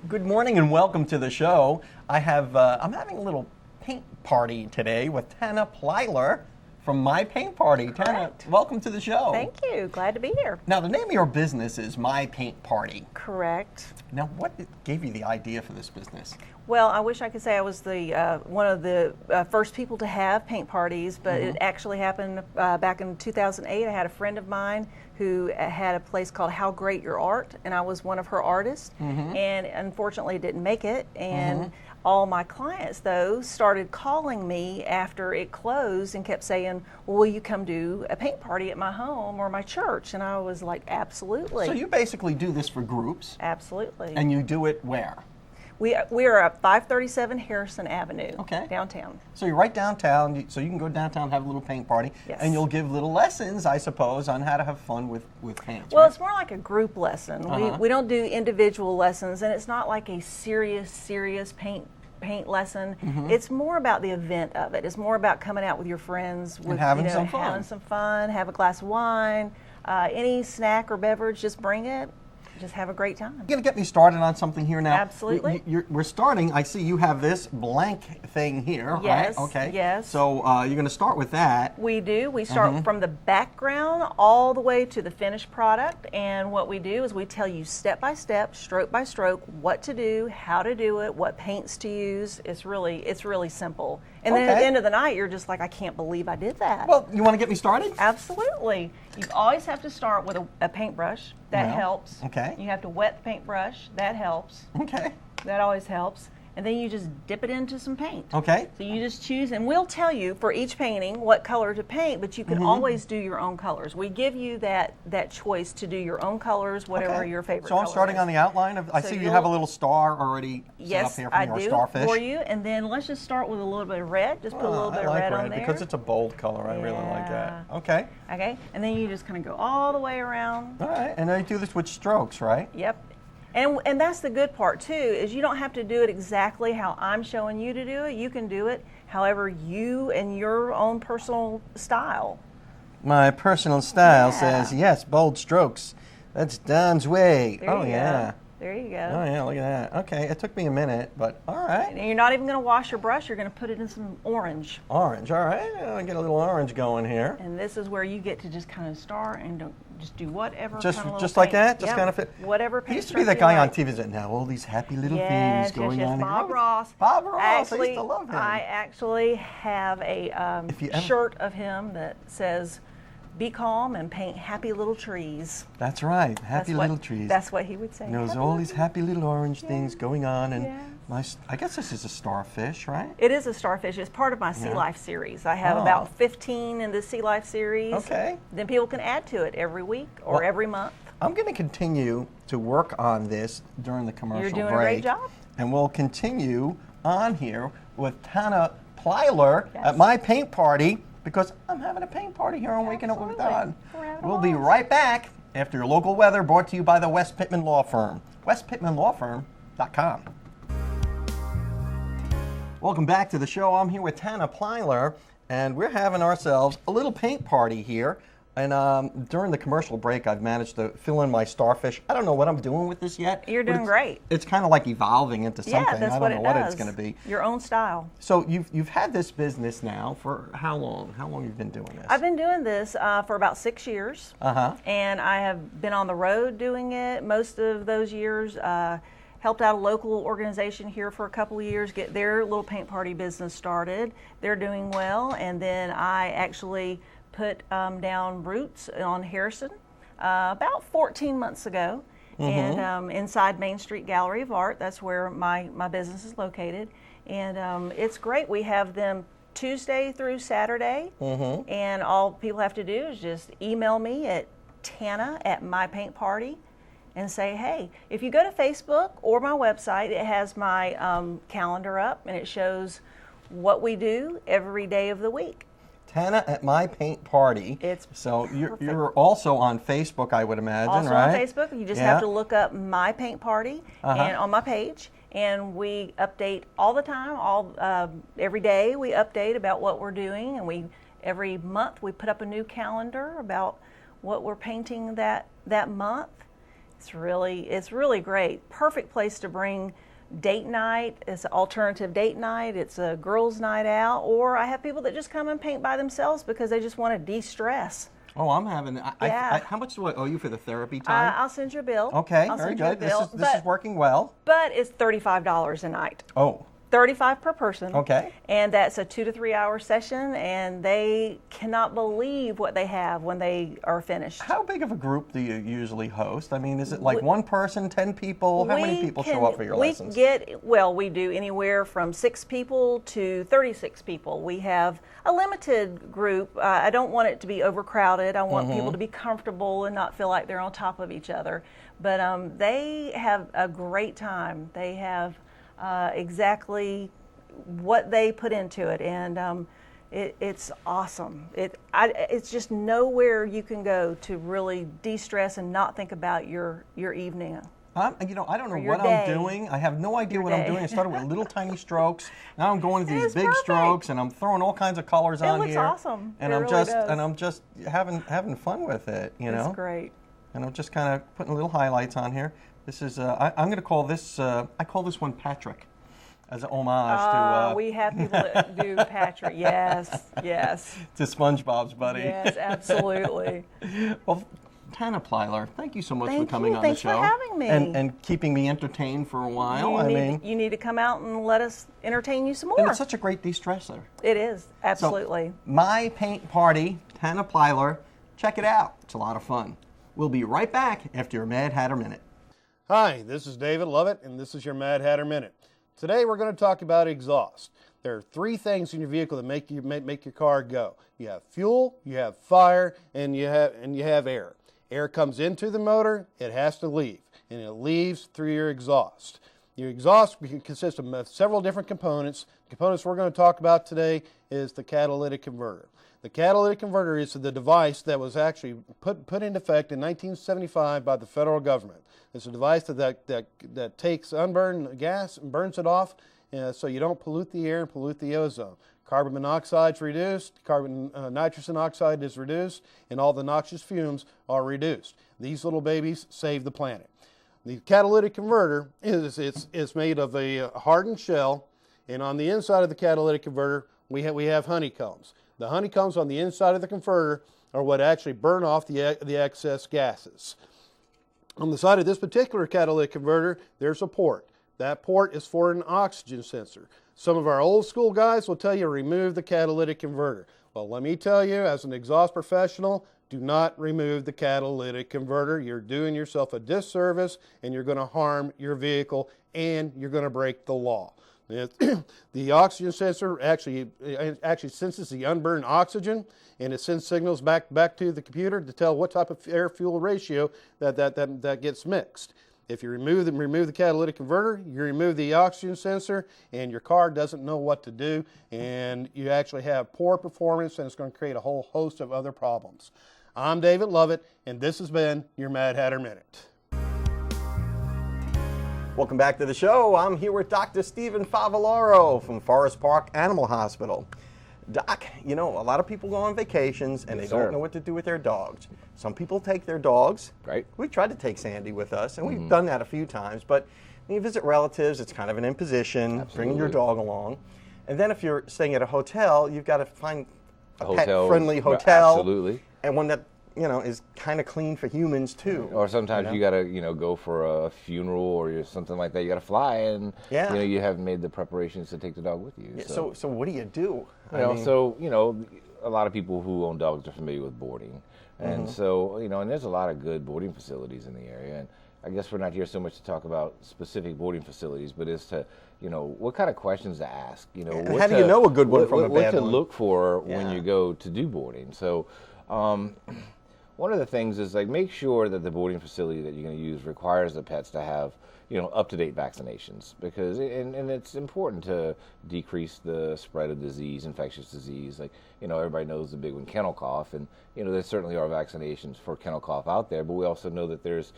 Good morning and welcome to the show. I'm having a little paint party today with Tana Plyler from My Paint Party. Correct. Tana, welcome to the show. Thank you. Glad to be here. Now, the name of your business is My Paint Party. Correct. Now, what gave you the idea for this business? Well, I wish I could say I was the one of the first people to have paint parties, but it actually happened back in 2008. I had a friend of mine who had a place called How Great Your Art, and I was one of her artists, and unfortunately didn't make it. And all my clients, though, started calling me after it closed and kept saying, well, will you come do a paint party at my home or my church? And I was like, absolutely. So you basically do this for groups. Absolutely. And you do it where? We are at 537 Harrison Avenue, downtown. So you're right downtown, so you can go downtown and have a little paint party, and you'll give little lessons, I suppose, on how to have fun with paints. Well, right? It's more like a group lesson. We don't do individual lessons, and it's not like a serious paint lesson. It's more about the event of it. It's more about coming out with your friends, with, and having some fun, have a glass of wine, any snack or beverage, just bring it. Just have a great time. You're going to get me started on something here now. Absolutely. We're starting, I see you have this blank thing here, yes, right? Okay. Yes. So you're going to start with that. We do. We start from the background all the way to the finished product, and what we do is we tell you step by step, stroke by stroke, what to do, how to do it, what paints to use. It's really simple. And then at the end of the night, you're just like, I can't believe I did that. Well, you want to get me started? Absolutely. You always have to start with a paintbrush. That helps. Okay. You have to wet the paintbrush. That helps. Okay. That always helps. And then you just dip it into some paint. Okay. So you just choose, and we'll tell you for each painting what color to paint, but you can always do your own colors. We give you that choice to do your own colors, whatever your favorite color is. So I'm starting on the outline of, I see you have a little star already set up here from your starfish. Yes, I do, for you. And then let's just start with a little bit of red. Just put a little bit of red on there. Because it's a bold color. I really like that. Okay. Okay. And then you just kind of go all the way around. All right. And then you do this with strokes, right? Yep. And that's the good part too, is you don't have to do it exactly how I'm showing you to do it. You can do it however you and your own personal style. My personal style says, yes, bold strokes. That's Don's way. There you go. There you go. Oh yeah, look at that. Okay, it took me a minute, but all right. And you're not even going to wash your brush. You're going to put it in some orange. Orange, all right. I'll get a little orange going here. And this is where you get to just kind of start and just do whatever. Just like that? Just kind of fit. Whatever paint. He used to be that guy on TV that now all these happy little things going on. Bob Ross. Bob Ross. Actually, I used to love him. I actually have a shirt of him that says, "Be calm and paint happy little trees." That's right, little trees. That's what he would say. And there's all these happy little orange things going on, and I guess this is a starfish, right? It is a starfish. It's part of my Sea Life series. I have about 15 in the Sea Life series. Okay. Then people can add to it every week or every month. I'm going to continue to work on this during the commercial break. You're doing a great job. And we'll continue on here with Tana Plyler at My Paint Party, because I'm having a paint party here on Wakin Up With Don. We'll be right back after your local weather, brought to you by the Wes Pittman Law Firm. WesPittmanLawFirm.com. Welcome back to the show. I'm here with Tana Plyler, and we're having ourselves a little paint party here. And during the commercial break, I've managed to fill in my starfish. I don't know what I'm doing with this yet. You're doing great. It's kind of like evolving into something. Yeah, that's I don't know what it's going to be. Your own style. So you've had this business now for how long? How long have you been doing this? I've been doing this for about 6 years. And I have been on the road doing it most of those years. Helped out a local organization here for a couple of years, get their little paint party business started. They're doing well. And then I actually put down roots on Harrison about 14 months ago, and inside Main Street Gallery of Art. That's where my business is located, and it's great. We have them Tuesday through Saturday, and all people have to do is just email me at Tana@mypaintparty and say, hey. If you go to Facebook or my website, it has my calendar up, and it shows what we do every day of the week. Tana at My Paint Party. So you're also on Facebook, I would imagine, right? Also on Facebook. You just have to look up My Paint Party and on my page. And we update all the time. Every day we update about what we're doing, and every month we put up a new calendar about what we're painting that month. It's really great. Perfect place to bring date night. It's an alternative date night. It's a girls' night out. Or I have people that just come and paint by themselves because they just want to de-stress. Oh, I'm having. How much do I owe you for the therapy time? I'll send you a bill. Okay, very good. This is working well. But it's $35 a night. Oh. $35 per person. Okay. And that's a 2 to 3 hour session, and they cannot believe what they have when they are finished. How big of a group do you usually host? I mean, is it like one person, 10 people? How many people show up for your lessons? We do anywhere from 6 people to 36 people. We have a limited group. I don't want it to be overcrowded. I want people to be comfortable and not feel like they're on top of each other. But they have a great time. They have exactly what they put into it, and it's awesome. It's just nowhere you can go to really de-stress and not think about your evening. I don't know what I'm doing. I have no idea what I'm doing. I started with little tiny strokes. Now I'm going to these big strokes, and I'm throwing all kinds of colors on here. It looks awesome. And I'm just having fun with it. It's great. And I'm just kind of putting little highlights on here. This is I'm going to call this I call this one Patrick, as an homage to. We have people that do Patrick. Yes. To SpongeBob's buddy. Yes, absolutely. Well, Tana Plyler, thank you so much for coming on the show. Thanks for having me. And keeping me entertained for a while. You need to come out and let us entertain you some more. And it's such a great de-stressor. It is, absolutely. So, My Paint Party, Tana Plyler, check it out. It's a lot of fun. We'll be right back after your Mad Hatter Minute. Hi, this is David Lovett, and this is your Mad Hatter Minute. Today we're going to talk about exhaust. There are 3 things in your vehicle that make your car go. You have fuel, you have fire, and you have air. Air comes into the motor, it has to leave, and it leaves through your exhaust. Your exhaust consists of several different components. The components we're going to talk about today is the catalytic converter. The catalytic converter is the device that was actually put into effect in 1975 by the federal government. It's a device that takes unburned gas and burns it off so you don't pollute the air and pollute the ozone. Carbon monoxide is reduced, nitrogen oxide is reduced, and all the noxious fumes are reduced. These little babies save the planet. The catalytic converter is made of a hardened shell, and on the inside of the catalytic converter we have honeycombs. The honeycombs on the inside of the converter are what actually burn off the excess gases. On the side of this particular catalytic converter, there's a port. That port is for an oxygen sensor. Some of our old school guys will tell you remove the catalytic converter. Well, let me tell you, as an exhaust professional, do not remove the catalytic converter. You're doing yourself a disservice, and you're going to harm your vehicle, and you're going to break the law. The oxygen sensor actually senses the unburned oxygen, and it sends signals back to the computer to tell what type of air-fuel ratio that gets mixed. If you remove the catalytic converter, you remove the oxygen sensor, and your car doesn't know what to do, and you actually have poor performance, and it's going to create a whole host of other problems. I'm David Lovett, and this has been your Mad Hatter Minute. Welcome back to the show. I'm here with Dr. Stephen Favarloro from Forest Park Animal Hospital. Doc, a lot of people go on vacations and they don't know what to do with their dogs. Some people take their dogs. Right. We tried to take Sandy with us, and we've done that a few times, but when you visit relatives, it's kind of an imposition, bringing your dog along. And then if you're staying at a hotel, you've got to find a pet-friendly hotel. Absolutely. And one that is kind of clean for humans too. Or sometimes you gotta, go for a funeral or something like that. You gotta fly, and you haven't made the preparations to take the dog with you. Yeah, so what do you do? A lot of people who own dogs are familiar with boarding, and so and there's a lot of good boarding facilities in the area. And I guess we're not here so much to talk about specific boarding facilities, but is to what kind of questions to ask. How do you know a good one from a bad one? What to look for when you go to do boarding. So. One of the things is make sure that the boarding facility that you're going to use requires the pets to have, up-to-date vaccinations, because and it's important to decrease the spread of disease, infectious disease. Everybody knows the big one, kennel cough, and there certainly are vaccinations for kennel cough out there, but we also know that there's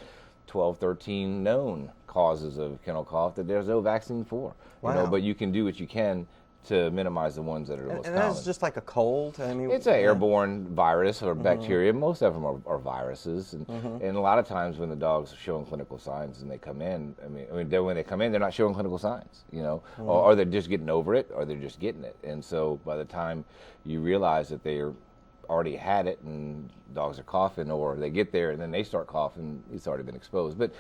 12, 13 known causes of kennel cough that there's no vaccine for. Wow. But you can do what you can to minimize the ones that are the most common. And that's just like a cold? I mean, it's an airborne virus or bacteria. Most of them are viruses. And a lot of times when the dog's showing clinical signs and they come in, I mean when they come in, they're not showing clinical signs, or they're just getting over it, or they're just getting it. And so by the time you realize that they're already had it and dogs are coughing, or they get there and then they start coughing, it's already been exposed. But,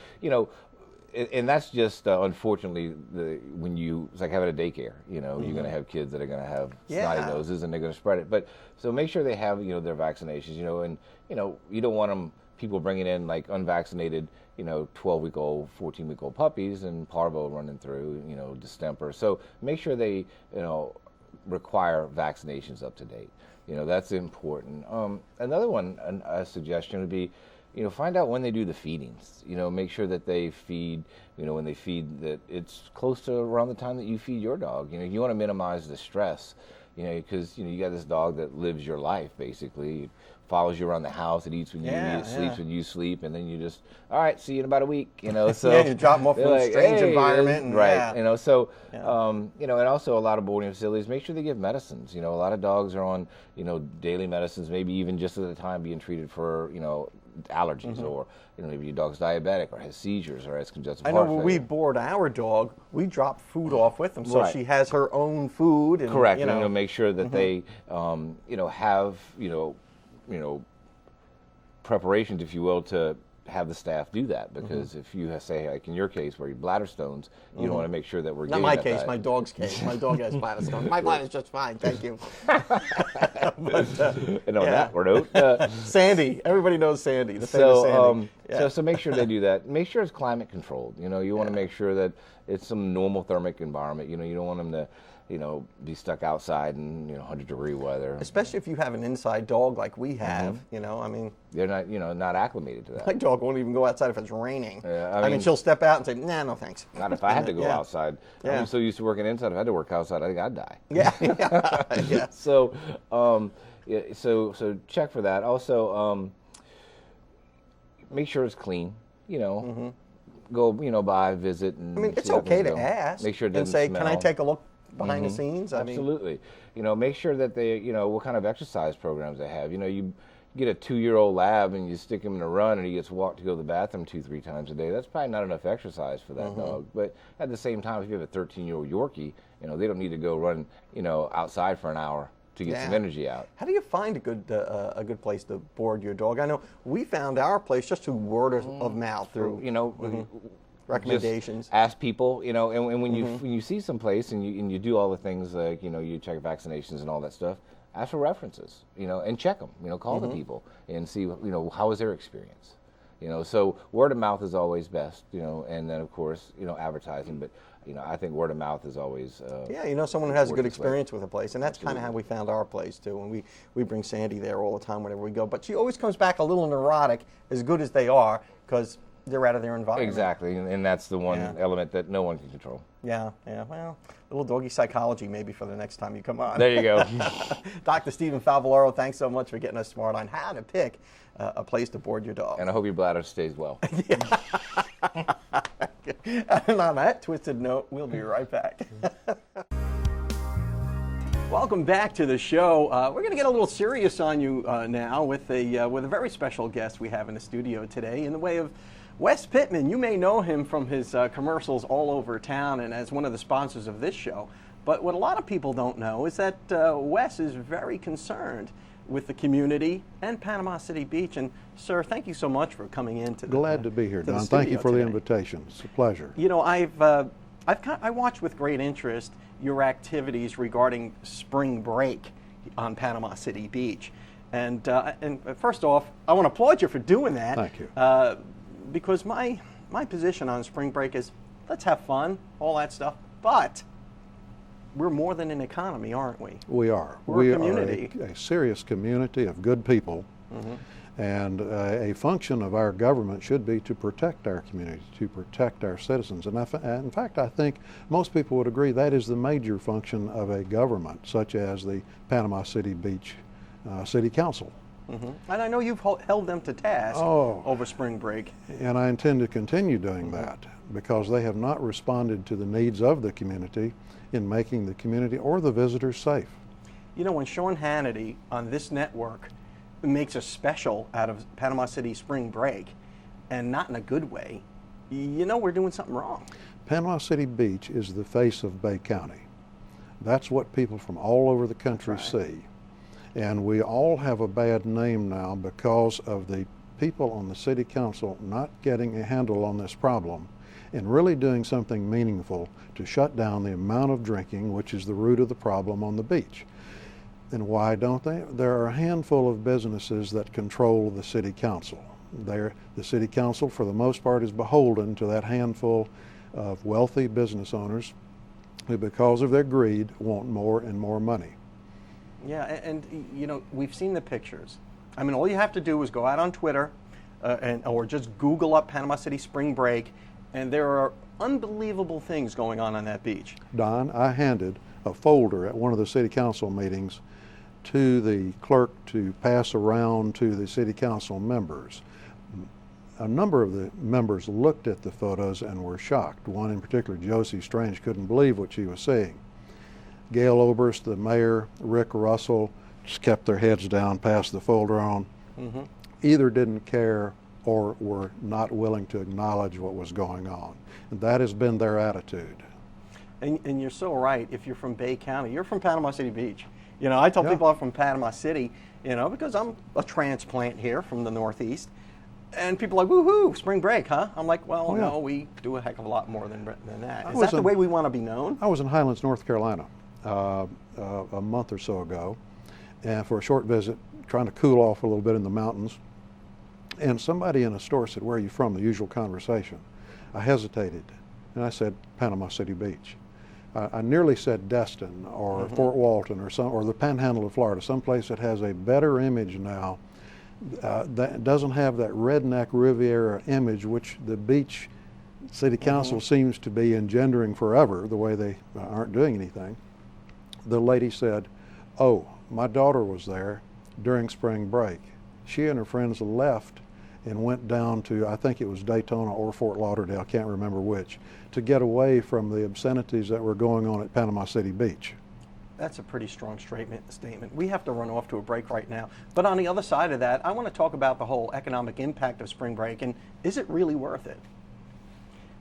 and that's just unfortunately it's like having a daycare. You're going to have kids that are going to have snotty noses and they're going to spread it. But so make sure they have their vaccinations. And you don't want people bringing in like unvaccinated 12-week-old, 14-week-old puppies and parvo running through distemper. So make sure they require vaccinations up to date. That's important. Another one, a suggestion would be, find out when they do the feedings. Make sure that they feed, when they feed, that it's close to around the time that you feed your dog. You want to minimize the stress, because, you got this dog that lives your life, basically. It follows you around the house. It eats when you eat. It sleeps when you sleep. And then you just, all right, see you in about a week, So you drop them off in a strange environment. Right. And also a lot of boarding facilities, make sure they give medicines. A lot of dogs are on, daily medicines, maybe even just at the time being treated for, allergies, or maybe your dog's diabetic or has seizures or has congestive heart failure. When we board our dog, we drop food off with them, so she has her own food. And, correct. And make sure that they, have, preparations, if you will, to have the staff do that, because if you say, like in your case, where you bladder stones, you don't want to make sure that we're not getting my that case, diet. my dog's case. My dog has bladder stones. My bladder's just fine, thank you. And on that note, Sandy, everybody knows Sandy, the famous Sandy. So make sure they do that. Make sure it's climate controlled. You want to make sure that it's some normal thermic environment. You don't want them to be stuck outside in 100-degree weather. Especially if you have an inside dog like we have, I mean. They're not, not acclimated to that. My dog won't even go outside if it's raining. I mean, she'll step out and say, nah, no thanks. Not if I had to go outside. I'm so used to working inside. If I had to work outside, I think I'd die. Yeah. So check for that. Also, make sure it's clean. Go, by, visit, and I mean, it's okay to ask. Make sure it doesn't say, smell. can I take a look behind the scenes? Absolutely. Make sure that they, what kind of exercise programs they have. You get a 2-year-old lab and you stick him in a run and he gets walked to go to the bathroom 2-3 times a day. That's probably not enough exercise for that dog. But at the same time, if you have a 13-year-old Yorkie, they don't need to go run, outside for an hour to get some energy out. How do you find a good place to board your dog? I know we found our place just through word of mouth, through recommendations. Just ask people, and when you see some place and you do all the things like you check vaccinations and all that stuff, ask for references, and check them. Call the people and see how was their experience. So word of mouth is always best. And then of course advertising, but. I think word of mouth is always someone who has a good experience with a place, and that's kind of how we found our place too. And we bring Sandy there all the time whenever we go, but she always comes back a little neurotic, as good as they are, because they're out of their environment. Exactly, and that's the one element that no one can control. Yeah. Well, a little doggy psychology maybe for the next time you come on. There you go. Dr. Stephen Favarloro, thanks so much for getting us smart on how to pick a place to board your dog. And I hope your bladder stays well. And on that twisted note, we'll be right back. Welcome back to the show. We're going to get a little serious on you now with a very special guest we have in the studio today in the way of Wes Pittman. You may know him from his commercials all over town and as one of the sponsors of this show. But what a lot of people don't know is that Wes is very concerned with the community and Panama City Beach. And sir, thank you so much for coming in today. Glad to be here, Don. Thank you for the invitation. It's a pleasure. I watched with great interest your activities regarding spring break on Panama City Beach. And first off, I want to applaud you for doing that. Thank you. Because my position on spring break is, let's have fun, all that stuff, but we're more than an economy, aren't we? We are. We're a community. A serious community of good people. And a function of our government should be to protect our community, to protect our citizens. And in fact, I think most people would agree that is the major function of a government, such as the Panama City Beach City Council. And I know you've held them to task over spring break. And I intend to continue doing that because they have not responded to the needs of the community in making the community or the visitors safe. You know, when Sean Hannity on this network makes a special out of Panama City spring break, and not in a good way, you know we're doing something wrong. Panama City Beach is the face of Bay County. That's what people from all over the country see. And we all have a bad name now because of the people on the city council not getting a handle on this problem and really doing something meaningful to shut down the amount of drinking, which is the root of the problem on the beach. And why don't they? There are a handful of businesses that control the city council. The city council, for the most part, is beholden to that handful of wealthy business owners who, because of their greed, want more and more money. Yeah, and you know, we've seen the pictures. I mean, all you have to do is go out on Twitter or just Google up Panama City spring break, and there are unbelievable things going on that beach. Don, I handed a folder at one of the city council meetings to the clerk to pass around to the city council members. A number of the members looked at the photos and were shocked. One in particular, Josie Strange, couldn't believe what she was seeing. Gail Oberst, the mayor, Rick Russell, just kept their heads down, passed the folder on. Either didn't care or were not willing to acknowledge what was going on. And that has been their attitude. And you're so right. If you're from Bay County, you're from Panama City Beach. You know, I tell people I'm from Panama City, you know, because I'm a transplant here from the Northeast. And people are like, woohoo, spring break, huh? I'm like, well, no, we do a heck of a lot more than that. Is that the way we want to be known? I was in Highlands, North Carolina a month or so ago, and for a short visit, trying to cool off a little bit in the mountains. And somebody in a store said, where are you from? The usual conversation. I hesitated, and I said, Panama City Beach. I nearly said Destin or Fort Walton or the Panhandle of Florida, someplace that has a better image now that doesn't have that redneck Riviera image, which the beach city council seems to be engendering forever, the way they aren't doing anything. The lady said, oh, my daughter was there during spring break. She and her friends left and went down to, I think it was Daytona or Fort Lauderdale, I can't remember which, to get away from the obscenities that were going on at Panama City Beach. That's a pretty strong statement. We have to run off to a break right now. But on the other side of that, I want to talk about the whole economic impact of spring break, and is it really worth it?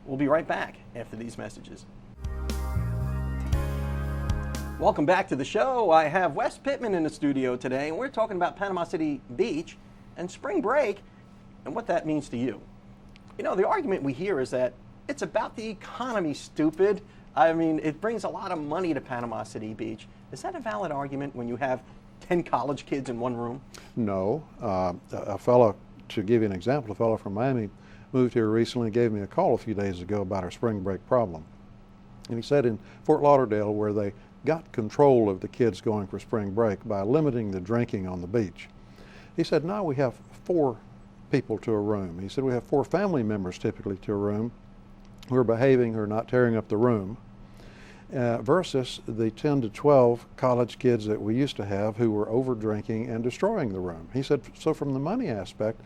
We'll be right back after these messages. Welcome back to the show. I have Wes Pittman in the studio today, and we're talking about Panama City Beach and spring break and what that means to you. You know, the argument we hear is that it's about the economy, stupid. I mean, it brings a lot of money to Panama City Beach. Is that a valid argument when you have 10 college kids in one room? No. A fellow, to give you an example, a fellow from Miami moved here recently and gave me a call a few days ago about our spring break problem. And he said in Fort Lauderdale, where they got control of the kids going for spring break by limiting the drinking on the beach, he said, now we have 4 people to a room. He said we have 4 family members typically to a room who are behaving, who are not tearing up the room, versus the 10 to 12 college kids that we used to have who were over drinking and destroying the room. He said, so from the money aspect,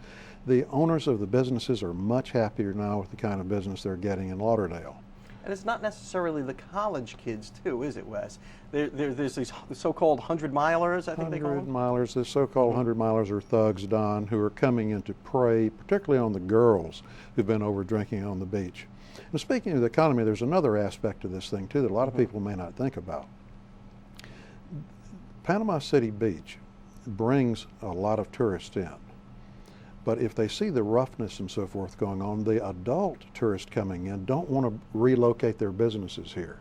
the owners of the businesses are much happier now with the kind of business they're getting in Lauderdale. And it's not necessarily the college kids, too, is it, Wes? There's these so-called 100-milers, I think they call them? 100-milers, the so-called 100-milers are thugs, Don, who are coming in to prey, particularly on the girls who've been over drinking on the beach. And speaking of the economy, there's another aspect to this thing, too, that a lot of people may not think about. Panama City Beach brings a lot of tourists in. But if they see the roughness and so forth going on, the adult tourists coming in don't want to relocate their businesses here.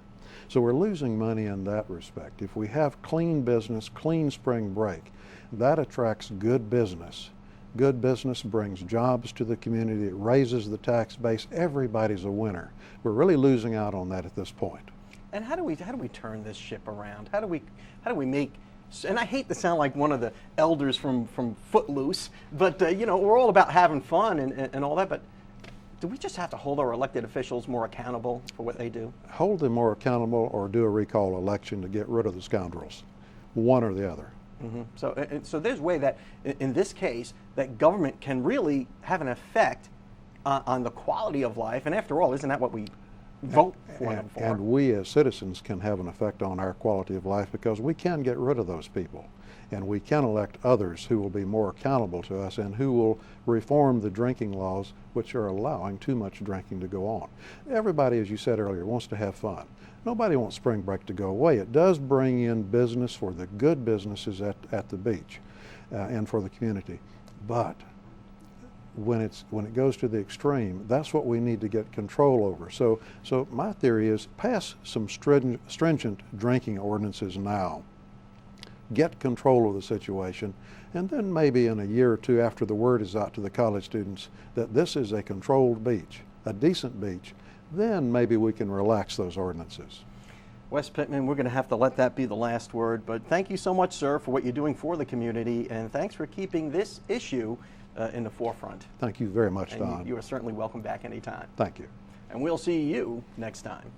So we're losing money in that respect. If we have clean business, clean spring break, that attracts good business. Good business brings jobs to the community. It raises the tax base. Everybody's a winner. We're really losing out on that at this point. And how do we turn this ship around? How do we make? And I hate to sound like one of the elders from Footloose, but you know, we're all about having fun and all that. But do we just have to hold our elected officials more accountable for what they do? Hold them more accountable, or do a recall election to get rid of the scoundrels. One or the other. So there's a way that, in this case, that government can really have an effect on the quality of life. And after all, isn't that what we vote for them for? And we as citizens can have an effect on our quality of life because we can get rid of those people. And we can elect others who will be more accountable to us and who will reform the drinking laws which are allowing too much drinking to go on. Everybody, as you said earlier, wants to have fun. Nobody wants spring break to go away. It does bring in business for the good businesses at the beach and for the community. But when it goes to the extreme, that's what we need to get control over. So my theory is pass some stringent drinking ordinances now. Get control of the situation, and then maybe in a year or two after the word is out to the college students that this is a controlled beach, a decent beach, then maybe we can relax those ordinances. Wes Pittman, we're going to have to let that be the last word, but thank you so much, sir, for what you're doing for the community, and thanks for keeping this issue in the forefront. Thank you very much, Don. You are certainly welcome back anytime. Thank you. And we'll see you next time.